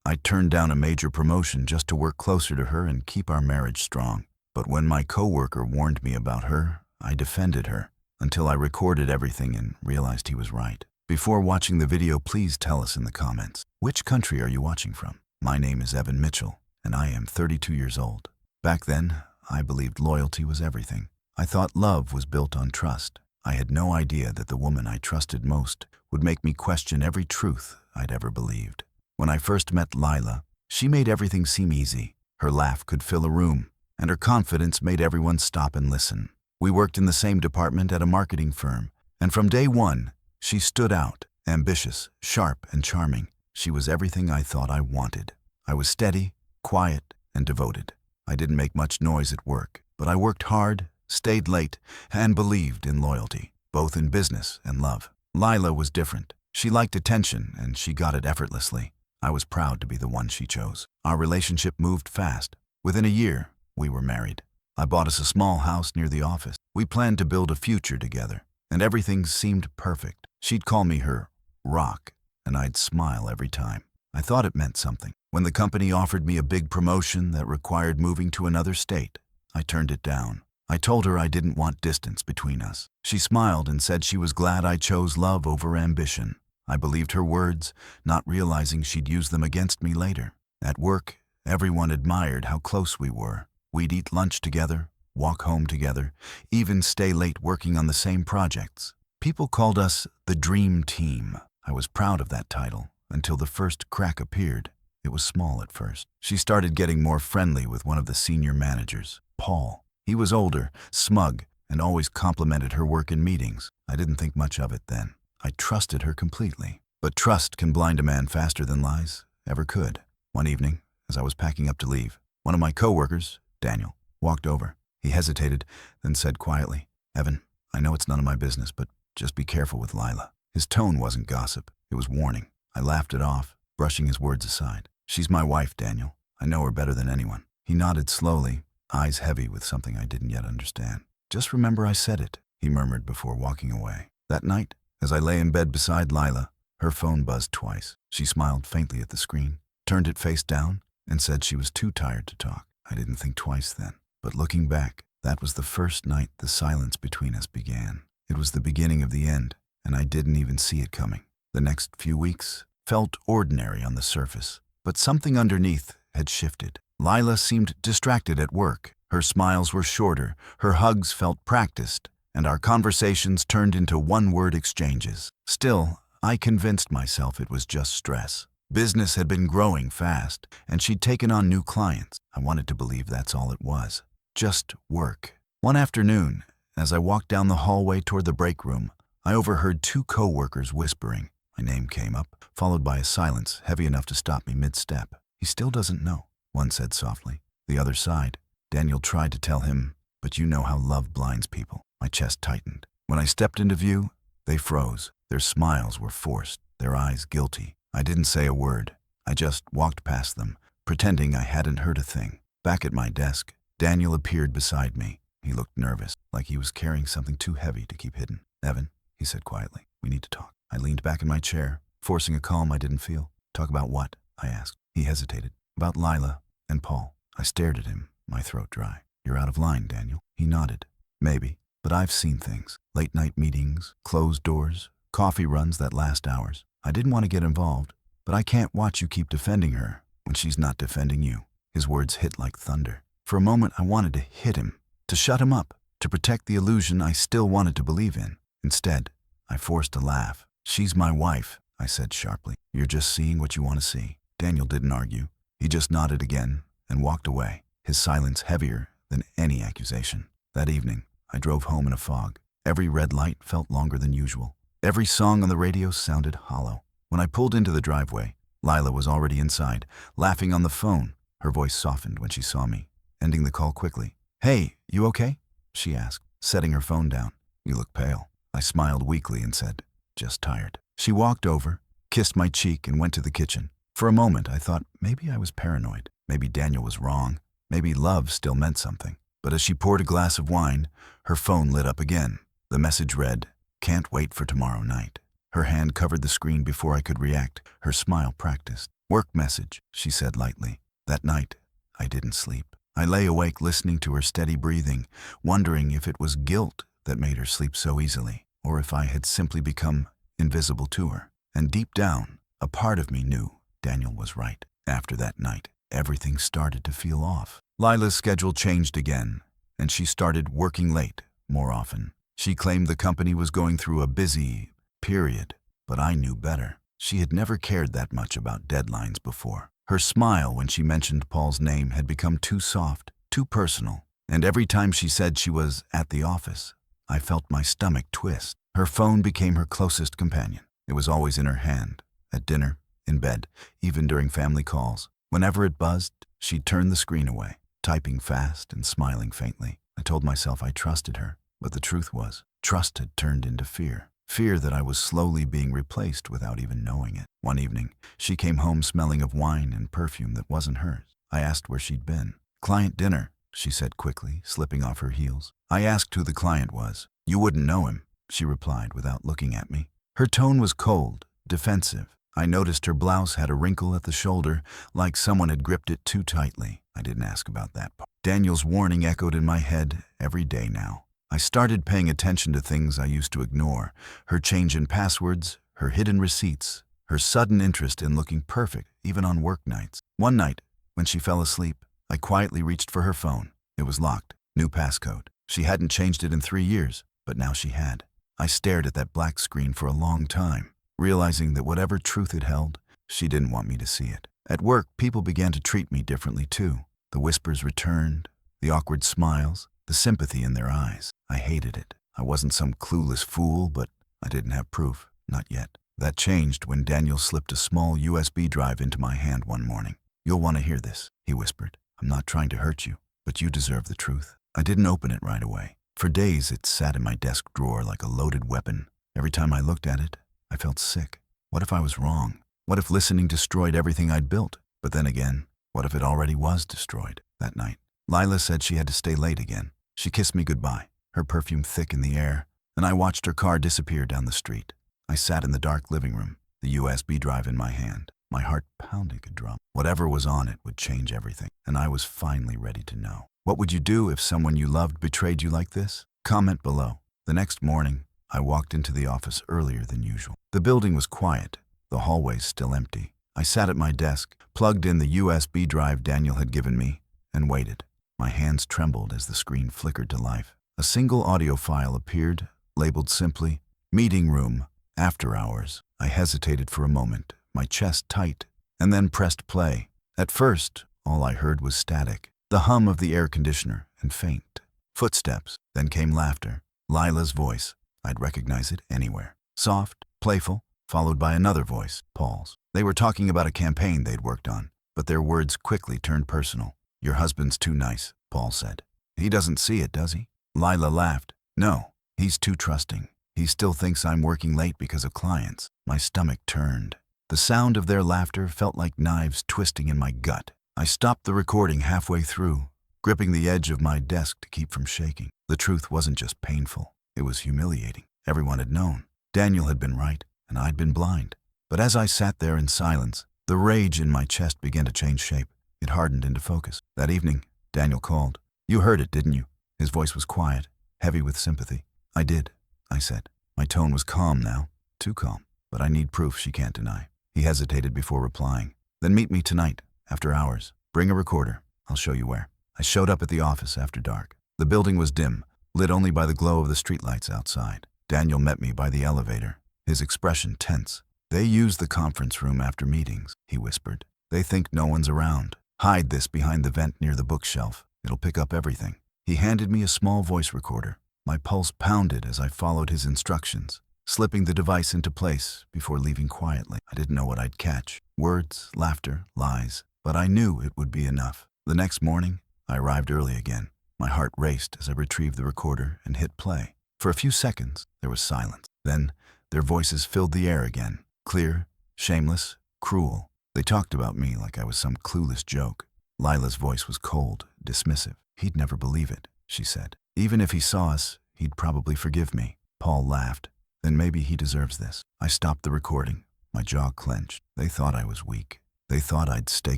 I turned down a major promotion just to work closer to her and keep our marriage strong. But when my coworker warned me about her, I defended her until I recorded everything and realized he was right. Before watching the video, please tell us in the comments, which country are you watching from? My name is Evan Mitchell, and I am 32 years old. Back then, I believed loyalty was everything. I thought love was built on trust. I had no idea that the woman I trusted most would make me question every truth I'd ever believed. When I first met Lila, she made everything seem easy. Her laugh could fill a room, and her confidence made everyone stop and listen. We worked in the same department at a marketing firm, and from day one, she stood out, ambitious, sharp, and charming. She was everything I thought I wanted. I was steady, quiet, and devoted. I didn't make much noise at work, but I worked hard, stayed late, and believed in loyalty, both in business and love. Lila was different. She liked attention, and she got it effortlessly. I was proud to be the one she chose. Our relationship moved fast. Within a year, we were married. I bought us a small house near the office. We planned to build a future together, and everything seemed perfect. She'd call me her rock, and I'd smile every time. I thought it meant something. When the company offered me a big promotion that required moving to another state, I turned it down. I told her I didn't want distance between us. She smiled and said she was glad I chose love over ambition. I believed her words, not realizing she'd use them against me later. At work, everyone admired how close we were. We'd eat lunch together, walk home together, even stay late working on the same projects. People called us the Dream Team. I was proud of that title until the first crack appeared. It was small at first. She started getting more friendly with one of the senior managers, Paul. He was older, smug, and always complimented her work in meetings. I didn't think much of it then. I trusted her completely. But trust can blind a man faster than lies ever could. One evening, as I was packing up to leave, one of my coworkers, Daniel, walked over. He hesitated, then said quietly, "Evan, I know it's none of my business, but just be careful with Lila." His tone wasn't gossip. It was warning. I laughed it off, brushing his words aside. "She's my wife, Daniel. I know her better than anyone." He nodded slowly, eyes heavy with something I didn't yet understand. "Just remember I said it," he murmured before walking away. That night, as I lay in bed beside Lila, her phone buzzed twice. She smiled faintly at the screen, turned it face down, and said she was too tired to talk. I didn't think twice then. But looking back, that was the first night the silence between us began. It was the beginning of the end, and I didn't even see it coming. The next few weeks felt ordinary on the surface, but something underneath had shifted. Lila seemed distracted at work. Her smiles were shorter, her hugs felt practiced, and our conversations turned into one-word exchanges. Still, I convinced myself it was just stress. Business had been growing fast, and she'd taken on new clients. I wanted to believe that's all it was. Just work. One afternoon, as I walked down the hallway toward the break room, I overheard two coworkers whispering. My name came up, followed by a silence heavy enough to stop me mid-step. "He still doesn't know," one said softly. The other sighed. Daniel tried to tell him, but you know how love blinds people. My chest tightened. When I stepped into view, they froze. Their smiles were forced, their eyes guilty. I didn't say a word. I just walked past them, pretending I hadn't heard a thing. Back at my desk, Daniel appeared beside me. He looked nervous, like he was carrying something too heavy to keep hidden. "Evan," he said quietly, "we need to talk." I leaned back in my chair, forcing a calm I didn't feel. "Talk about what?" I asked. He hesitated. "About Lila and Paul." I stared at him, my throat dry. "You're out of line, Daniel." He nodded. "Maybe, but I've seen things. Late-night meetings, closed doors, coffee runs that last hours. I didn't want to get involved, but I can't watch you keep defending her when she's not defending you." His words hit like thunder. For a moment, I wanted to hit him, to shut him up, to protect the illusion I still wanted to believe in. Instead, I forced a laugh. "She's my wife," I said sharply. "You're just seeing what you want to see." Daniel didn't argue. He just nodded again and walked away, his silence heavier than any accusation. That evening, I drove home in a fog. Every red light felt longer than usual. Every song on the radio sounded hollow. When I pulled into the driveway, Lila was already inside, laughing on the phone. Her voice softened when she saw me, ending the call quickly. "Hey, you okay?" she asked, setting her phone down. "You look pale." I smiled weakly and said, "Just tired." She walked over, kissed my cheek, and went to the kitchen. For a moment, I thought maybe I was paranoid. Maybe Daniel was wrong. Maybe love still meant something. But as she poured a glass of wine, her phone lit up again. The message read, "Can't wait for tomorrow night." Her hand covered the screen before I could react, her smile practiced. Work message, she said lightly. That night, I didn't sleep. I lay awake listening to her steady breathing, wondering if it was guilt that made her sleep so easily, or if I had simply become invisible to her. And deep down, a part of me knew Daniel was right. After that night, everything started to feel off. Lila's schedule changed again, and she started working late more often. She claimed the company was going through a busy period, but I knew better. She had never cared that much about deadlines before. Her smile when she mentioned Paul's name had become too soft, too personal, and every time she said she was at the office, I felt my stomach twist. Her phone became her closest companion. It was always in her hand, at dinner, in bed, even during family calls. Whenever it buzzed, she'd turn the screen away, typing fast and smiling faintly. I told myself I trusted her, but the truth was, trust had turned into fear. Fear that I was slowly being replaced without even knowing it. One evening, she came home smelling of wine and perfume that wasn't hers. I asked where she'd been. Client dinner, she said quickly, slipping off her heels. I asked who the client was. You wouldn't know him, she replied without looking at me. Her tone was cold, defensive. I noticed her blouse had a wrinkle at the shoulder, like someone had gripped it too tightly. I didn't ask about that part. Daniel's warning echoed in my head every day now. I started paying attention to things I used to ignore. Her change in passwords, her hidden receipts, her sudden interest in looking perfect, even on work nights. One night, when she fell asleep, I quietly reached for her phone. It was locked, new passcode. She hadn't changed it in 3 years, but now she had. I stared at that black screen for a long time, realizing that whatever truth it held, she didn't want me to see it. At work, people began to treat me differently too. The whispers returned, the awkward smiles, the sympathy in their eyes. I hated it. I wasn't some clueless fool, but I didn't have proof. Not yet. That changed when Daniel slipped a small USB drive into my hand one morning. You'll want to hear this, he whispered. I'm not trying to hurt you, but you deserve the truth. I didn't open it right away. For days, it sat in my desk drawer like a loaded weapon. Every time I looked at it, I felt sick. What if I was wrong? What if listening destroyed everything I'd built? But then again, what if it already was destroyed? That night, Lila said she had to stay late again. She kissed me goodbye, her perfume thick in the air, and I watched her car disappear down the street. I sat in the dark living room, the USB drive in my hand, my heart pounding a drum. Whatever was on it would change everything, and I was finally ready to know. What would you do if someone you loved betrayed you like this? Comment below. The next morning, I walked into the office earlier than usual. The building was quiet, the hallways still empty. I sat at my desk, plugged in the USB drive Daniel had given me, and waited. My hands trembled as the screen flickered to life. A single audio file appeared, labeled simply, Meeting Room, After Hours. I hesitated for a moment, my chest tight, and then pressed play. At first, all I heard was static, the hum of the air conditioner, and faint footsteps. Then came laughter, Lila's voice. I'd recognize it anywhere. Soft, playful, followed by another voice, Paul's. They were talking about a campaign they'd worked on, but their words quickly turned personal. Your husband's too nice, Paul said. He doesn't see it, does he? Lila laughed. No, he's too trusting. He still thinks I'm working late because of clients. My stomach turned. The sound of their laughter felt like knives twisting in my gut. I stopped the recording halfway through, gripping the edge of my desk to keep from shaking. The truth wasn't just painful. It was humiliating. Everyone had known. Daniel had been right, and I'd been blind. But as I sat there in silence, the rage in my chest began to change shape. It hardened into focus. That evening, Daniel called. You heard it, didn't you? His voice was quiet, heavy with sympathy. I did, I said. My tone was calm now, too calm, but I need proof she can't deny. He hesitated before replying. Then meet me tonight, after hours. Bring a recorder. I'll show you where. I showed up at the office after dark. The building was dim, lit only by the glow of the streetlights outside. Daniel met me by the elevator, his expression tense. They use the conference room after meetings, he whispered. They think no one's around. Hide this behind the vent near the bookshelf. It'll pick up everything. He handed me a small voice recorder. My pulse pounded as I followed his instructions, slipping the device into place before leaving quietly. I didn't know what I'd catch. Words, laughter, lies. But I knew it would be enough. The next morning, I arrived early again. My heart raced as I retrieved the recorder and hit play. For a few seconds, there was silence. Then, their voices filled the air again. Clear, shameless, cruel. They talked about me like I was some clueless joke. Lila's voice was cold, dismissive. He'd never believe it, she said. Even if he saw us, he'd probably forgive me. Paul laughed. Then maybe he deserves this. I stopped the recording. My jaw clenched. They thought I was weak. They thought I'd stay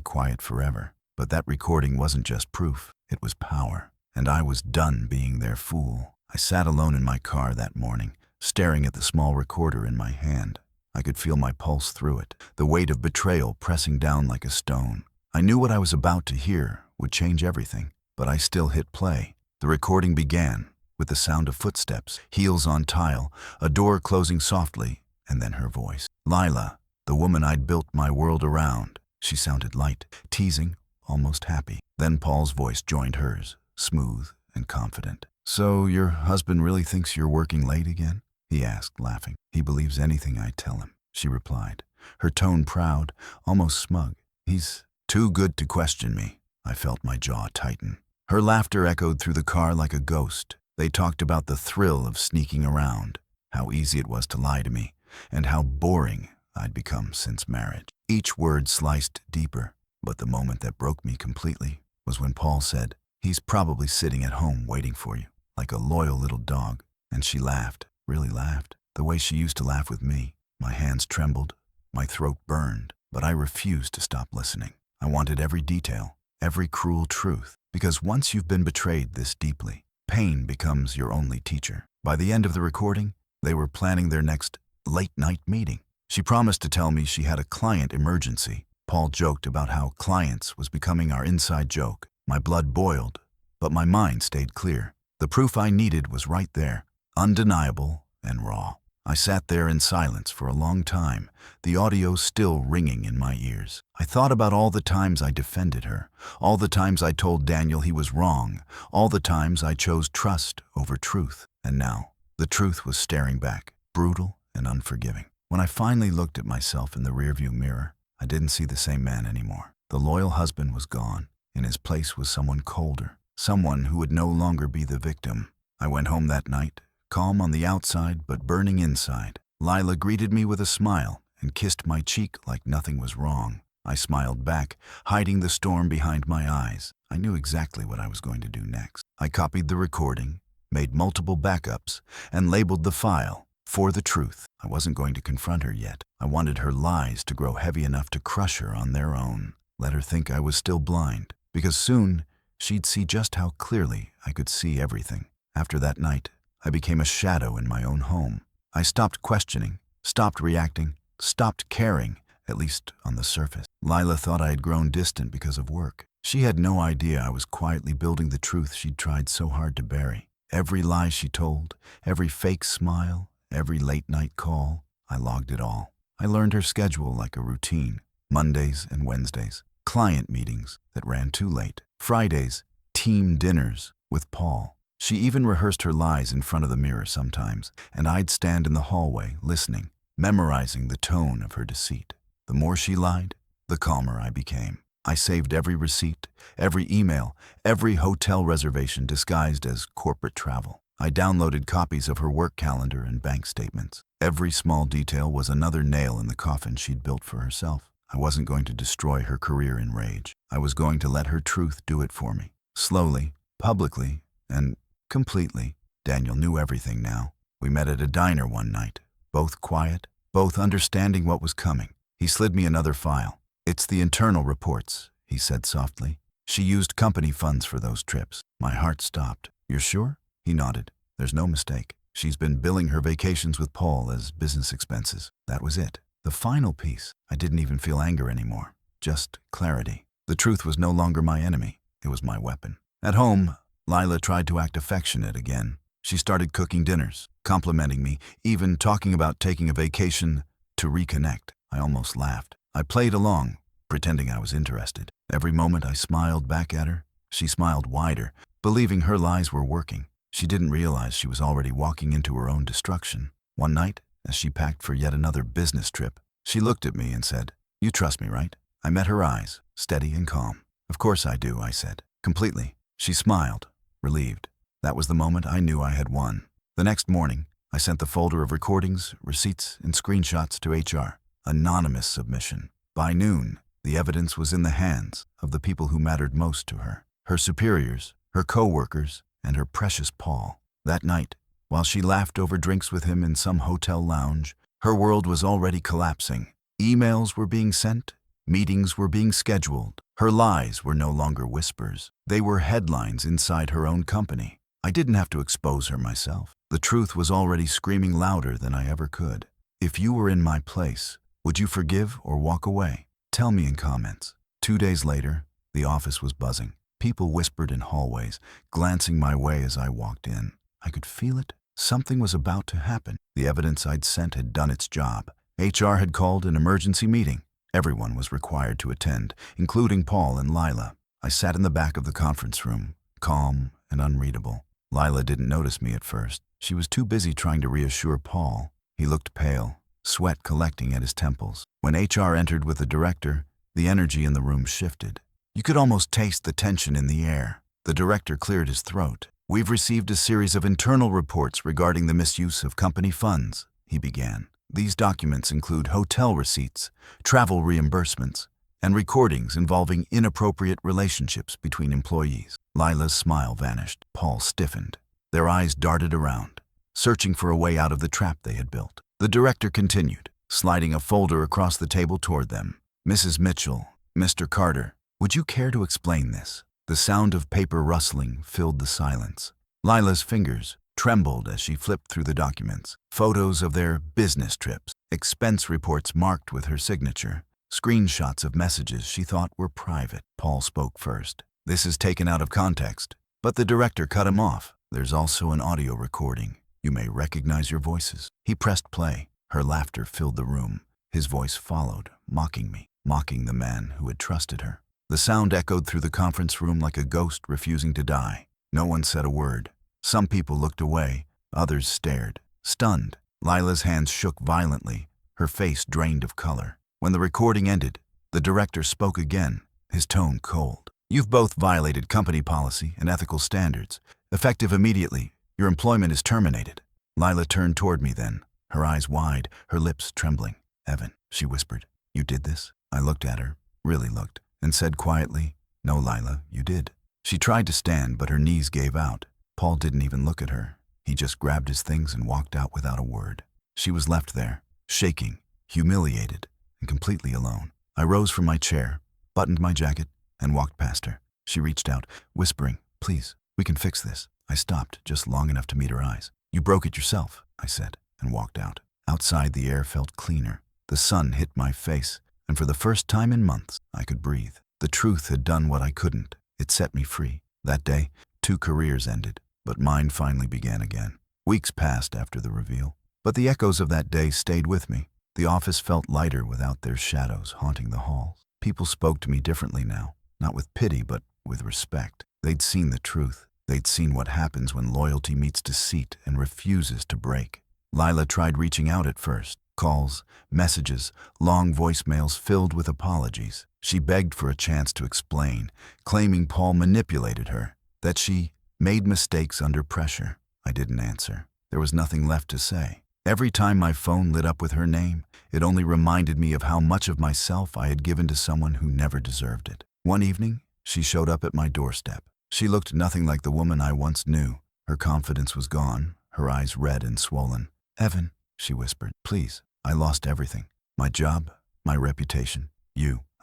quiet forever. But that recording wasn't just proof, it was power. And I was done being their fool. I sat alone in my car that morning, staring at the small recorder in my hand. I could feel my pulse through it, the weight of betrayal pressing down like a stone. I knew what I was about to hear would change everything, but I still hit play. The recording began, with the sound of footsteps, heels on tile, a door closing softly, and then her voice. Lila, the woman I'd built my world around. She sounded light, teasing, almost happy. Then Paul's voice joined hers, smooth and confident. "So your husband really thinks you're working late again?" he asked, laughing. "He believes anything I tell him," she replied, her tone proud, almost smug. "He's too good to question me." I felt my jaw tighten. Her laughter echoed through the car like a ghost. They talked about the thrill of sneaking around, how easy it was to lie to me, and how boring I'd become since marriage. Each word sliced deeper, but the moment that broke me completely was when Paul said, "He's probably sitting at home waiting for you, like a loyal little dog." And she laughed, really laughed, the way she used to laugh with me. My hands trembled, my throat burned, but I refused to stop listening. I wanted every detail, every cruel truth, because once you've been betrayed this deeply, pain becomes your only teacher. By the end of the recording, they were planning their next late-night meeting. She promised to tell me she had a client emergency. Paul joked about how clients was becoming our inside joke. My blood boiled, but my mind stayed clear. The proof I needed was right there, undeniable and raw. I sat there in silence for a long time, the audio still ringing in my ears. I thought about all the times I defended her, all the times I told Daniel he was wrong, all the times I chose trust over truth. And now, the truth was staring back, brutal and unforgiving. When I finally looked at myself in the rearview mirror, I didn't see the same man anymore. The loyal husband was gone. In his place was someone colder, someone who would no longer be the victim. I went home that night, calm on the outside but burning inside. Lila greeted me with a smile and kissed my cheek like nothing was wrong. I smiled back, hiding the storm behind my eyes. I knew exactly what I was going to do next. I copied the recording, made multiple backups, and labeled the file For the Truth. I wasn't going to confront her yet. I wanted her lies to grow heavy enough to crush her on their own. Let her think I was still blind, because soon she'd see just how clearly I could see everything. After that night, I became a shadow in my own home. I stopped questioning, stopped reacting, stopped caring, at least on the surface. Lila thought I had grown distant because of work. She had no idea I was quietly building the truth she'd tried so hard to bury. Every lie she told, every fake smile, every late-night call, I logged it all. I learned her schedule like a routine. Mondays and Wednesdays, client meetings that ran too late. Fridays, team dinners with Paul. She even rehearsed her lies in front of the mirror sometimes, and I'd stand in the hallway listening, memorizing the tone of her deceit. The more she lied, the calmer I became. I saved every receipt, every email, every hotel reservation disguised as corporate travel. I downloaded copies of her work calendar and bank statements. Every small detail was another nail in the coffin she'd built for herself. I wasn't going to destroy her career in rage. I was going to let her truth do it for me. Slowly, publicly, and completely. Daniel knew everything now. We met at a diner one night, both quiet, both understanding what was coming. He slid me another file. "It's the internal reports," he said softly. "She used company funds for those trips." My heart stopped. "You're sure?" He nodded. "There's no mistake. She's been billing her vacations with Paul as business expenses." That was it. The final piece. I didn't even feel anger anymore, just clarity. The truth was no longer my enemy. It was my weapon. At home, Lila tried to act affectionate again. She started cooking dinners, complimenting me, even talking about taking a vacation to reconnect. I almost laughed. I played along, pretending I was interested. Every moment I smiled back at her, she smiled wider, believing her lies were working. She didn't realize she was already walking into her own destruction. One night, as she packed for yet another business trip, she looked at me and said, "You trust me, right?" I met her eyes, steady and calm. "Of course I do," I said. "Completely." She smiled, relieved. That was the moment I knew I had won. The next morning, I sent the folder of recordings, receipts, and screenshots to HR. Anonymous submission. By noon, the evidence was in the hands of the people who mattered most to her. Her superiors, her coworkers, and her precious Paul. That night, while she laughed over drinks with him in some hotel lounge, her world was already collapsing. Emails were being sent, Meetings were being scheduled. Her lies were no longer whispers. They were headlines inside her own company. I didn't have to expose her myself. The truth was already screaming louder than I ever could. If you were in my place, would you forgive or walk away? Tell me in comments. 2 days later, the office was buzzing. People whispered in hallways, glancing my way as I walked in. I could feel it. Something was about to happen. The evidence I'd sent had done its job. HR had called an emergency meeting. Everyone was required to attend, including Paul and Lila. I sat in the back of the conference room, calm and unreadable. Lila didn't notice me at first. She was too busy trying to reassure Paul. He looked pale, sweat collecting at his temples. When HR entered with the director, the energy in the room shifted. You could almost taste the tension in the air. The director cleared his throat. "We've received a series of internal reports regarding the misuse of company funds," he began. "These documents include hotel receipts, travel reimbursements, and recordings involving inappropriate relationships between employees." Lila's smile vanished. Paul stiffened. Their eyes darted around, searching for a way out of the trap they had built. The director continued, sliding a folder across the table toward them. "Mrs. Mitchell, Mr. Carter, would you care to explain this?" The sound of paper rustling filled the silence. Lila's fingers trembled as she flipped through the documents. Photos of their business trips, expense reports marked with her signature, screenshots of messages she thought were private. Paul spoke first. "This is taken out of context." But the director cut him off. "There's also an audio recording. You may recognize your voices." He pressed play. Her laughter filled the room. His voice followed, mocking me, mocking the man who had trusted her. The sound echoed through the conference room like a ghost refusing to die. No one said a word. Some people looked away, others stared, stunned. Lila's hands shook violently, her face drained of color. When the recording ended, the director spoke again, his tone cold. "You've both violated company policy and ethical standards. Effective immediately, your employment is terminated." Lila turned toward me then, her eyes wide, her lips trembling. "Evan," she whispered, "you did this?" I looked at her, really looked, and said quietly, "No, Lila, you did." She tried to stand, but her knees gave out. Paul didn't even look at her. He just grabbed his things and walked out without a word. She was left there, shaking, humiliated, and completely alone. I rose from my chair, buttoned my jacket, and walked past her. She reached out, whispering, "Please, we can fix this." I stopped just long enough to meet her eyes. "You broke it yourself," I said, and walked out. Outside, the air felt cleaner. The sun hit my face, and for the first time in months, I could breathe. The truth had done what I couldn't. It set me free. That day, 2 careers ended, but mine finally began again. Weeks passed after the reveal, but the echoes of that day stayed with me. The office felt lighter without their shadows haunting the halls. People spoke to me differently now, not with pity, but with respect. They'd seen the truth. They'd seen what happens when loyalty meets deceit and refuses to break. Lila tried reaching out at first. Calls, messages, long voicemails filled with apologies. She begged for a chance to explain, claiming Paul manipulated her, that she made mistakes under pressure. I didn't answer. There was nothing left to say. Every time my phone lit up with her name, it only reminded me of how much of myself I had given to someone who never deserved it. One evening, she showed up at my doorstep. She looked nothing like the woman I once knew. Her confidence was gone, her eyes red and swollen. "Evan," she whispered, "please, I lost everything. My job, my reputation.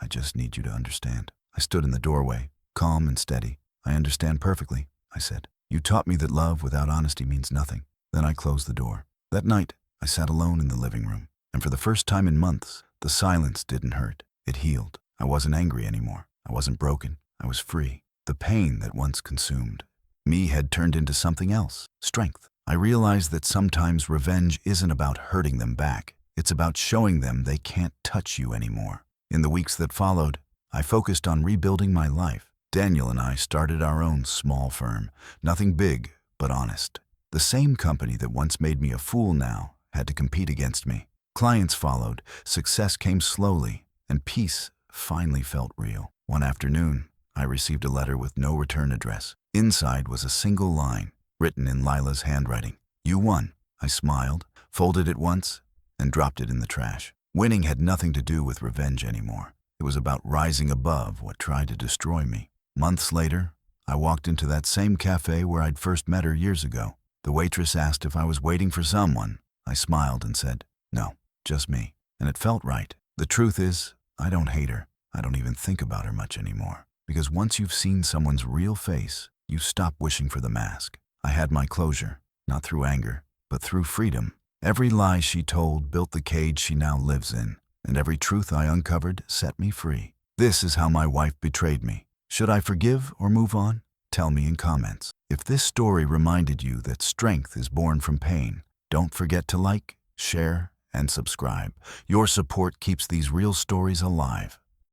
I just need you to understand." I stood in the doorway, calm and steady. "I understand perfectly," I said. "You taught me that love without honesty means nothing." Then I closed the door. That night, I sat alone in the living room, and for the first time in months, the silence didn't hurt. It healed. I wasn't angry anymore. I wasn't broken. I was free. The pain that once consumed me had turned into something else, strength. I realized that sometimes revenge isn't about hurting them back. It's about showing them they can't touch you anymore. In the weeks that followed, I focused on rebuilding my life. Daniel and I started our own small firm. Nothing big, but honest. The same company that once made me a fool now had to compete against me. Clients followed, success came slowly, and peace finally felt real. One afternoon, I received a letter with no return address. Inside was a single line, written in Lila's handwriting. "You won." I smiled, folded it once, and dropped it in the trash. Winning had nothing to do with revenge anymore. It was about rising above what tried to destroy me. Months later, I walked into that same cafe where I'd first met her years ago. The waitress asked if I was waiting for someone. I smiled and said, "No, just me." And it felt right. The truth is, I don't hate her. I don't even think about her much anymore. Because once you've seen someone's real face, you stop wishing for the mask. I had my closure, not through anger, but through freedom. Every lie she told built the cage she now lives in, and every truth I uncovered set me free. This is how my wife betrayed me. Should I forgive or move on? Tell me in comments. If this story reminded you that strength is born from pain, don't forget to like, share, and subscribe. Your support keeps these real stories alive.